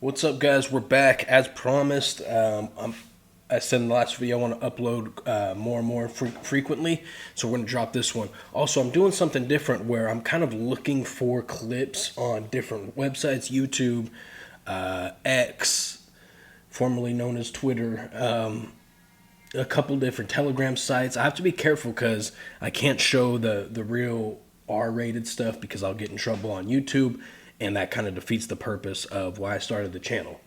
What's up, guys? We're back as promised. I said in the last video I want to upload more and more frequently, so we're going to drop this one. Also, I'm doing something different where I'm kind of looking for clips on different websites, YouTube, X, formerly known as Twitter, a couple different Telegram sites. I have to be careful because I can't show the real R-rated stuff because I'll get in trouble on YouTube, and that kind of defeats the purpose of why I started the channel,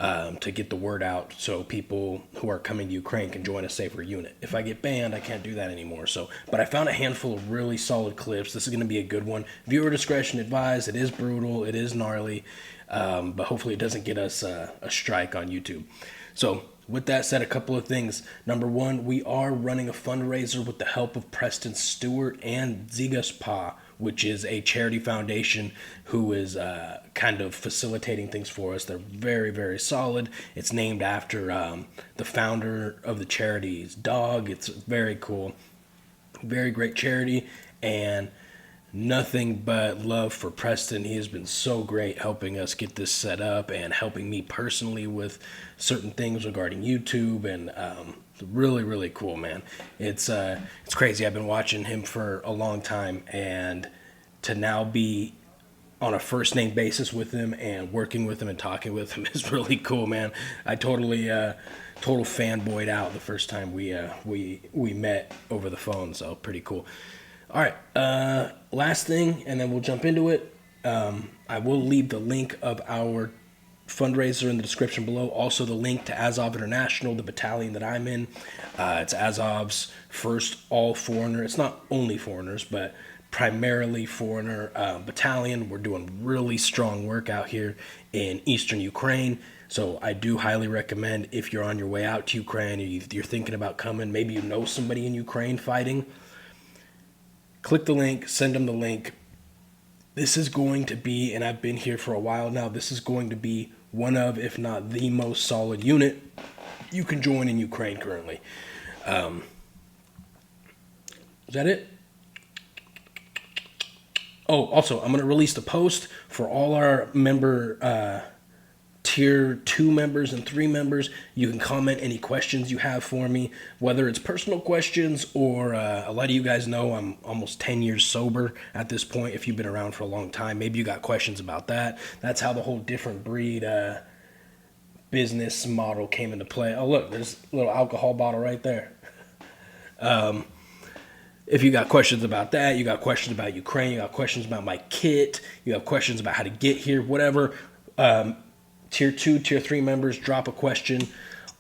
to get the word out so people who are coming to Ukraine can join a safer unit. If I get banned, I can't do that anymore. But I found a handful of really solid clips. This is going to be a good one. Viewer discretion advised. It is brutal. It is gnarly, but hopefully it doesn't get us a strike on YouTube. So with that said, a couple of things. Number one, we are running a fundraiser with the help of Preston Stewart and Zigaspa, which is a charity foundation who is kind of facilitating things for us. They're very, very solid. It's named after the founder of the charity's dog. It's very cool. Very great charity, and nothing but love for Preston. He has been so great helping us get this set up and helping me personally with certain things regarding YouTube, and really, really cool, man. It's crazy. I've been watching him for a long time, and to now be on a first name basis with him and working with him and talking with him is really cool, man. I totally total fanboyed out the first time we met over the phone, so pretty cool. All right, last thing, and then we'll jump into it. I will leave the link of our fundraiser in the description below. Also, the link to Azov International, the battalion that I'm in. It's Azov's first all-foreigner. It's not only foreigners, but primarily foreigner battalion. We're doing really strong work out here in eastern Ukraine. So I do highly recommend, if you're on your way out to Ukraine, or you're thinking about coming, maybe you know somebody in Ukraine fighting, click the link, send them the link. This is going to be, and I've been here for a while now, this is going to be one of, if not the most solid unit you can join in Ukraine currently. Is that it? Oh, also, I'm going to release the post for all our member Tier 2 members and 3 members. You can comment any questions you have for me, whether it's personal questions or a lot of you guys know I'm almost 10 years sober at this point. If you've been around for a long time, maybe you got questions about that. That's how the whole different breed business model came into play. Oh, look, there's a little alcohol bottle right there. If you got questions about that, you got questions about Ukraine, you got questions about my kit, you have questions about how to get here, whatever, Tier 2, Tier 3 members, drop a question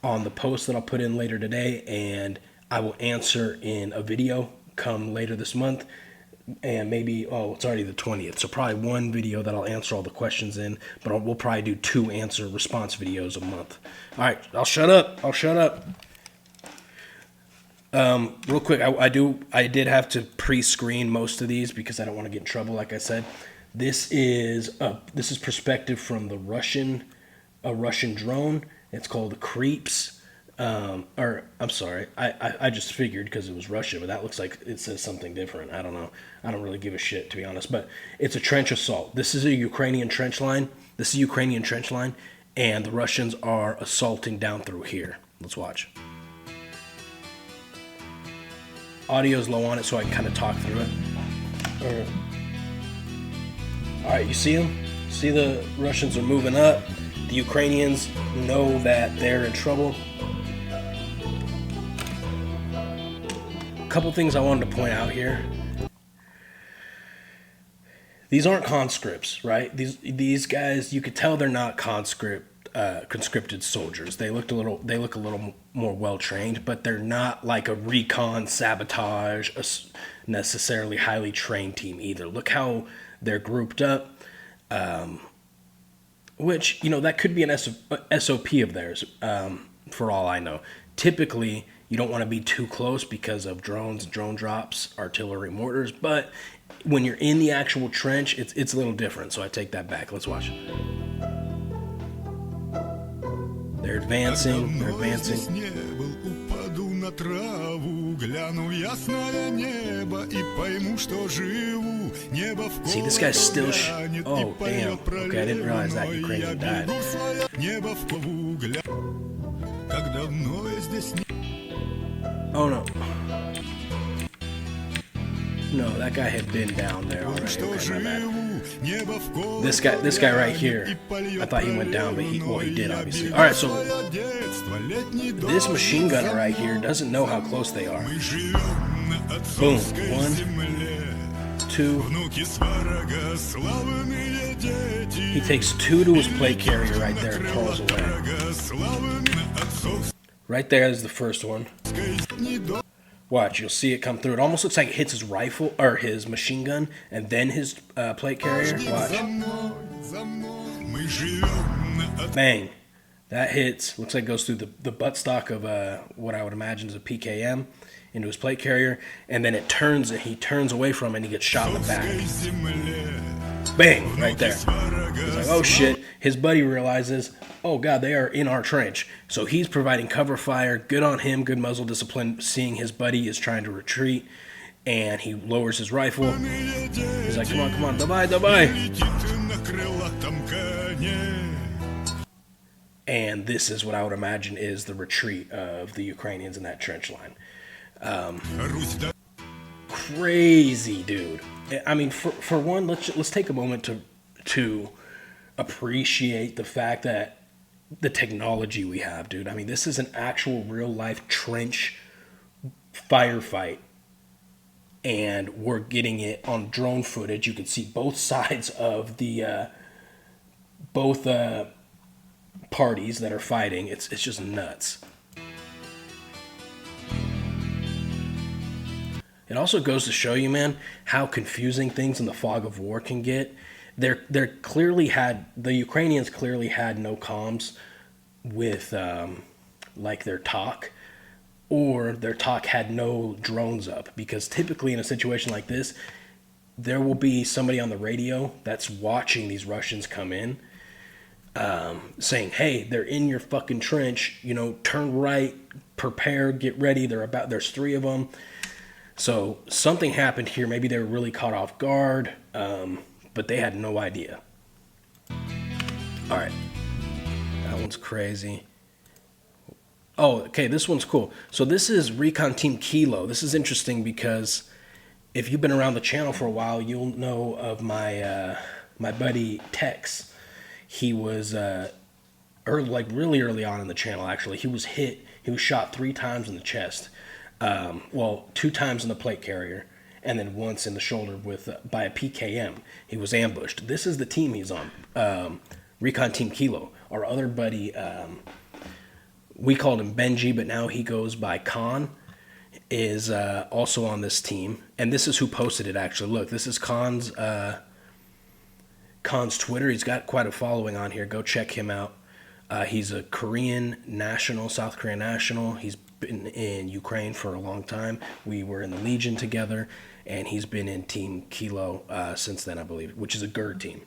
on the post that I'll put in later today, and I will answer in a video come later this month. And maybe, it's already the 20th, so probably one video that I'll answer all the questions in, but we'll probably do 2 answer response videos a month. All right, I'll shut up. Real quick, I did have to pre-screen most of these because I don't want to get in trouble, like I said. This is perspective from a Russian drone. It's called the Creeps. I'm sorry, I just figured because it was Russian, but that looks like it says something different. I don't know. I don't really give a shit, to be honest, but it's a trench assault. This is a Ukrainian trench line. And the Russians are assaulting down through here. Let's watch. Audio's low on it, so I can kind of talk through it. All right, you see them? See, the Russians are moving up. The Ukrainians know that they're in trouble. A couple things I wanted to point out here. These aren't conscripts, right? These guys, you could tell they're not conscripted soldiers. They look a little more well trained, but they're not like a recon, sabotage, necessarily highly trained team either. Look how they're grouped up. Which, that could be an SOP of theirs, for all I know. Typically, you don't want to be too close because of drones, drone drops, artillery, mortars, but when you're in the actual trench, it's a little different, so I take that back. Let's watch. They're advancing. на траву, гляну в ясное небо и пойму, что живу See, this guy's still oh, damn. Okay, I didn't realize that Ukrainian died. Oh, no. No, that guy had been down there already. Okay, my bad. This guy right here, I thought he went down, but he did, obviously. Alright, so this machine gunner right here doesn't know how close they are. Boom. 1, 2. He takes 2 to his plate carrier right there and crawls away. Right there is the first one. Watch, you'll see it come through. It almost looks like it hits his rifle, or his machine gun, and then his plate carrier. Watch. Bang. That hits, looks like it goes through the buttstock of what I would imagine is a PKM into his plate carrier, and then he turns away from it and he gets shot in the back. Bang, right there. He's like, oh shit. His buddy realizes, oh god, they are in our trench. So he's providing cover fire. Good on him, good muzzle discipline, seeing his buddy is trying to retreat, and he lowers his rifle. He's like, come on, давай. And this is what I would imagine is the retreat of the Ukrainians in that trench line. Crazy, dude. I mean, for one, let's take a moment to appreciate the fact that the technology we have, dude. I mean, this is an actual real life trench firefight, and we're getting it on drone footage. You can see both sides of the both parties that are fighting. It's just nuts. It also goes to show you, man, how confusing things in the fog of war can get. The Ukrainians clearly had no comms with like their talk, or their talk had no drones up, because typically in a situation like this, there will be somebody on the radio that's watching these Russians come in, saying, hey, they're in your fucking trench, turn right, prepare, get ready, there's 3 of them. So something happened here. Maybe they were really caught off guard, but they had no idea. All right. That one's crazy. Oh, okay, this one's cool. So this is Recon Team Kilo. This is interesting because if you've been around the channel for a while, you'll know of my my buddy Tex. He was really early on in the channel, actually. He was shot 3 times in the chest. 2 times in the plate carrier, and then once in the shoulder by a PKM. He was ambushed. This is the team he's on, Recon Team Kilo. Our other buddy, we called him Benji, but now he goes by Khan, is also on this team. And this is who posted it, actually. Look, this is Khan's Twitter. He's got quite a following on here. Go check him out. He's a Korean national, South Korean national. He's been in Ukraine for a long time. We were in the Legion together, and he's been in Team Kilo since then, I believe, which is a GERD team.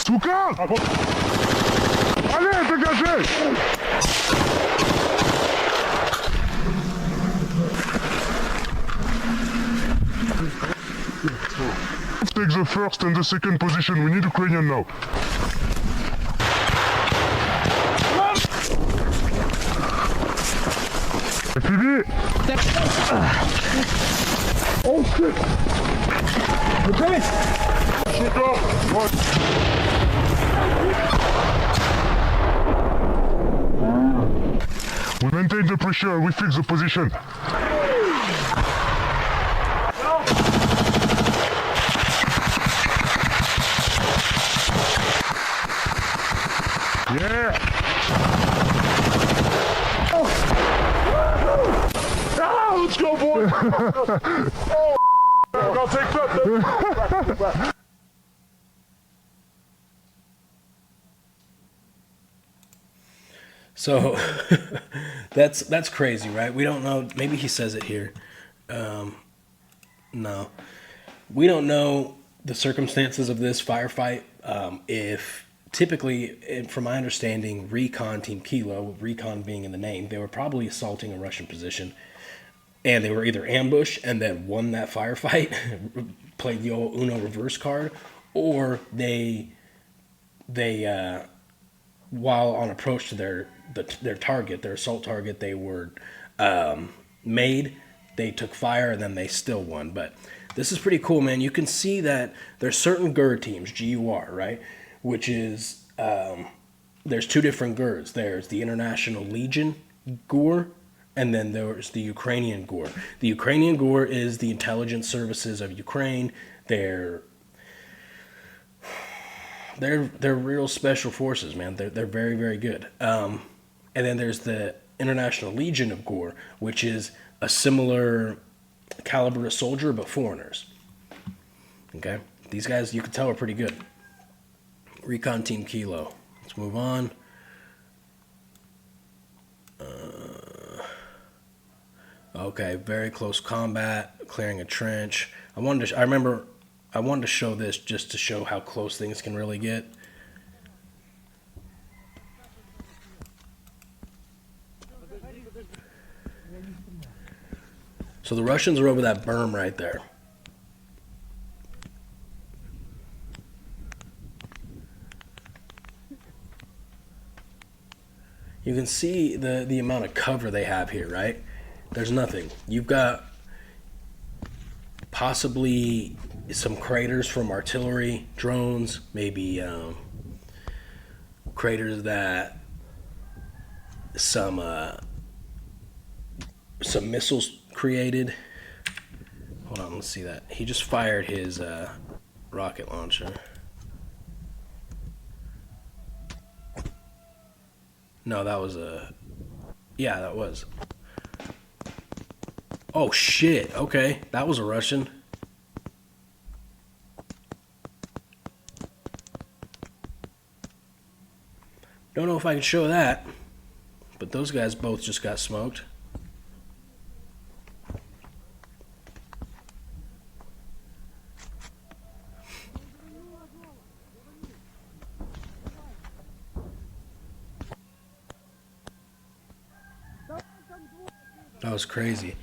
Сука! Allez, dégagez! Take the first and the second position. We need Ukrainian now. FPV! Oh shit! Okay! Shoot off! We maintain the pressure, we fix the position. Yeah! Ah, let's go, boys! Oh, I'll take that. So that's crazy, right? We don't know. Maybe he says it here. No, we don't know the circumstances of this firefight. If typically, from my understanding, Recon Team Kilo, Recon being in the name, they were probably assaulting a Russian position, and they were either ambushed and then won that firefight, played the old Uno reverse card, or they while on approach to their target, their assault target, they were made. They took fire and then they still won. But this is pretty cool, man. You can see that there's certain GUR teams, GUR, right? Which is there's two different GURs. There's the International Legion GUR, and then there's the Ukrainian GUR. The Ukrainian GUR is the intelligence services of Ukraine. They're real special forces, man. They're very, very good. And then there's the International Legion of GUR, which is a similar caliber of soldier, but foreigners. Okay? These guys, you can tell, are pretty good. Recon Team Kilo. Let's move on. Okay, very close combat, clearing a trench. I wanted to show this just to show how close things can really get. So the Russians are over that berm right there. You can see the amount of cover they have here, right? There's nothing. You've got possibly some craters from artillery, drones, maybe craters that some missiles created. Hold on, let's see that. He just fired his rocket launcher. No, that was yeah, that was. Oh shit, okay, that was a Russian. Don't know if I can show that, but those guys both just got smoked. That was crazy.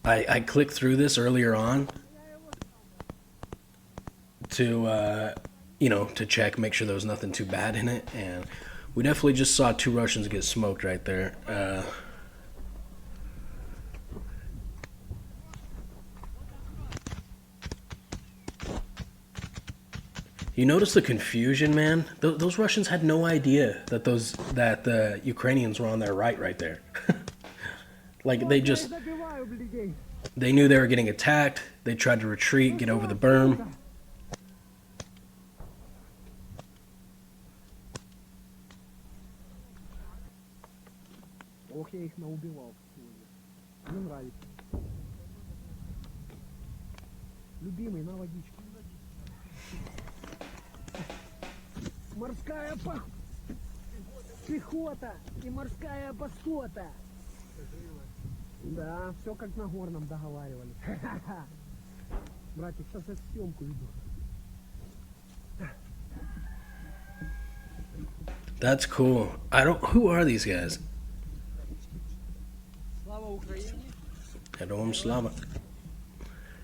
I clicked through this earlier on to to check, make sure there was nothing too bad in it, and we definitely just saw two Russians get smoked right there. You notice the confusion, man? Those Russians had no idea that the Ukrainians were on their right there. Like they knew they were getting attacked. They tried to retreat, get over the berm. Ох, я их наубивал сегодня. Мне нравится. Любимый, на водичку. Морская пехота и морская паскота. Да, все как на горном договаривались. Братик, сейчас я съемку веду. That's cool. Who are these guys? Слава Украине. Героям слава.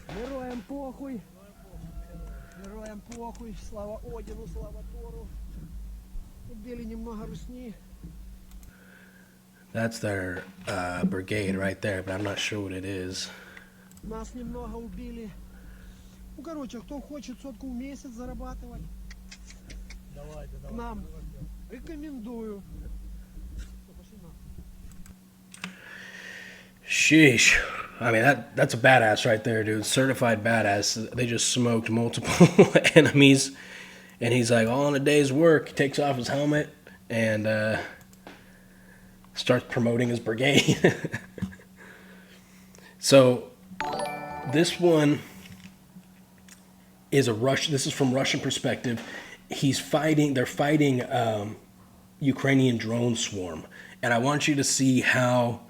Героям похуй. Героям похуй. Слава Одину, слава Тору. Убили немного русни. That's their brigade right there, but I'm not sure what it is. Нас немного убили. Ну, короче, кто хочет сотку в месяц зарабатывать, к нам рекомендую. Sheesh. I mean, that's a badass right there, dude. Certified badass. They just smoked multiple enemies. And he's like, all in a day's work. He takes off his helmet and starts promoting his brigade. So this one is this is from Russian perspective. They're fighting Ukrainian drone swarm. And I want you to see how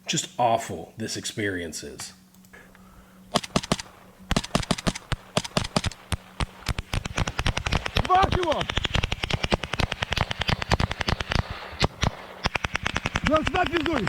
just awful this experience is. Бах его! Ну, сюда пиздуй!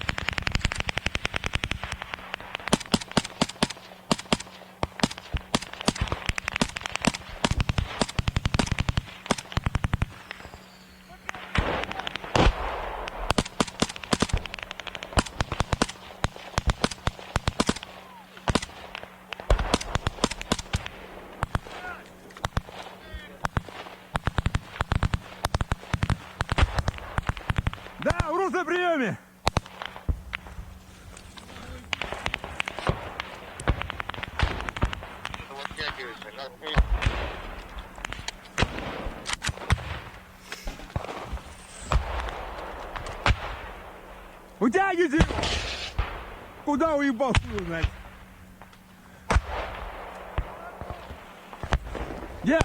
Да, урус на приеме! Утягивайте! Куда уебал, хуй знает? Где?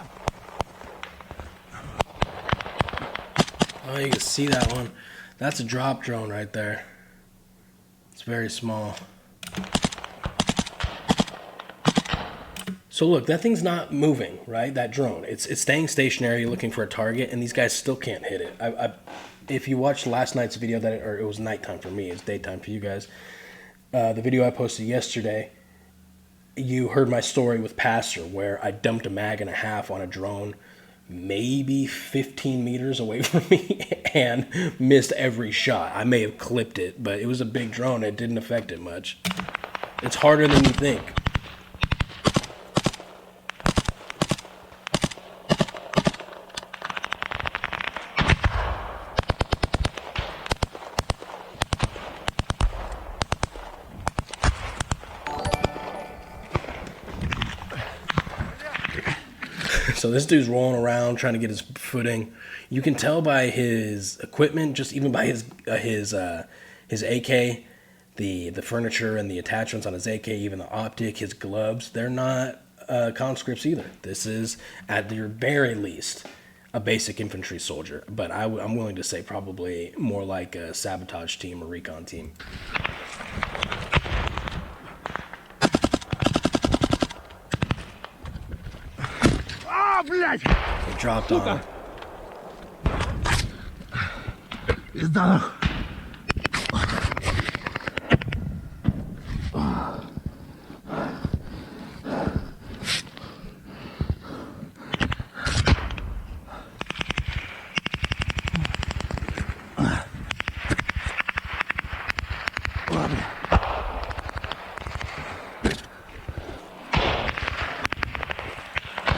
Oh, you can see that one. That's a drop drone right there. It's very small. So look, that thing's not moving, right? That drone. It's staying stationary looking for a target, and these guys still can't hit it. If you watched last night's video, or it was nighttime for me, it's daytime for you guys. The video I posted yesterday, you heard my story with Pastor, where I dumped a mag and a half on a drone maybe 15 meters away from me and missed every shot. I may have clipped it, but it was a big drone. It didn't affect it much. It's harder than you think. So this dude's rolling around trying to get his footing. You can tell by his equipment, just even by his AK, the furniture and the attachments on his AK, even the optic, his gloves. They're not conscripts either. This is, at the very least, a basic infantry soldier. But I'm willing to say probably more like a sabotage team or recon team. Блять! They dropped on him. Пизда.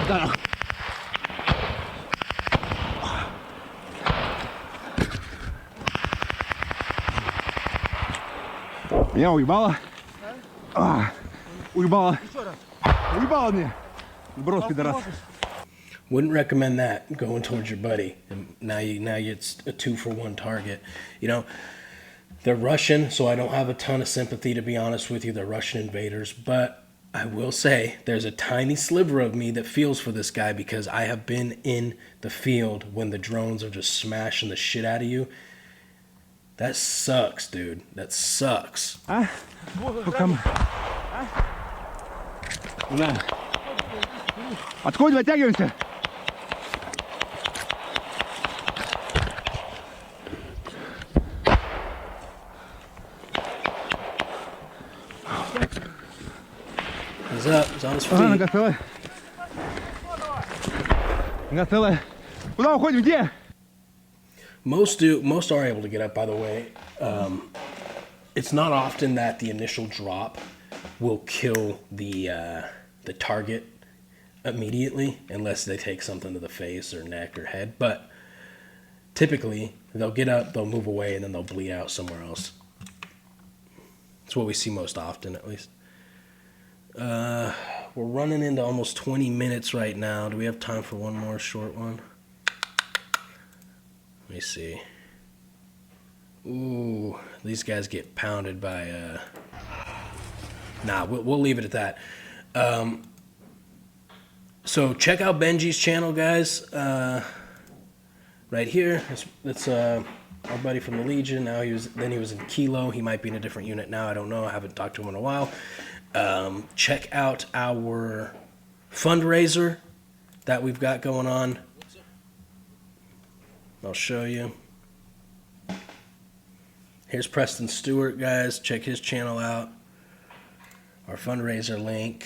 Да. Меня уебало. Уебало. Уебало мне. Брос, пидорас. Wouldn't recommend that going towards your buddy. And now it's a 2-for-1 target. You know, they're Russian, so I don't have a ton of sympathy, to be honest with you. They're Russian invaders, but I will say there's a tiny sliver of me that feels for this guy, because I have been in the field when the drones are just smashing the shit out of you. That sucks, dude. That sucks. А? Пока... Да. Отходим, оттягиваемся. He's up. He's on his Ага, feet. нога целая. Нога целая. Куда уходим? Где? Most are able to get up, by the way. It's not often that the initial drop will kill the target immediately, unless they take something to the face or neck or head. But typically, they'll get up, they'll move away, and then they'll bleed out somewhere else. It's what we see most often, at least. We're running into almost 20 minutes right now. Do we have time for one more short one? Let me see. Ooh, these guys get pounded by... Nah, we'll leave it at that. So check out Benji's channel, guys. right here. That's our buddy from the Legion. Now he was in Kilo. He might be in a different unit now. I don't know. I haven't talked to him in a while. Check out our fundraiser that we've got going on. I'll show you. Here's Preston Stewart, guys. Check his channel out. Our fundraiser link.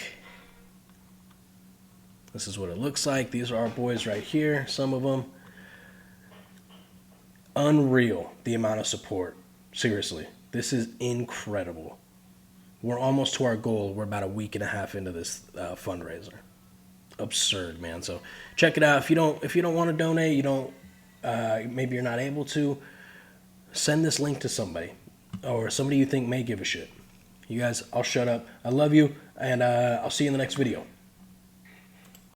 This is what it looks like. These are our boys right here, some of them. Unreal, the amount of support. Seriously, this is incredible. We're almost to our goal. We're about a week and a half into this fundraiser. Absurd, man. So check it out. If you don't want to donate, you don't. Maybe you're not able to. Send this link to somebody or somebody you think may give a shit. You guys, I'll shut up. I love you, and I'll see you in the next video.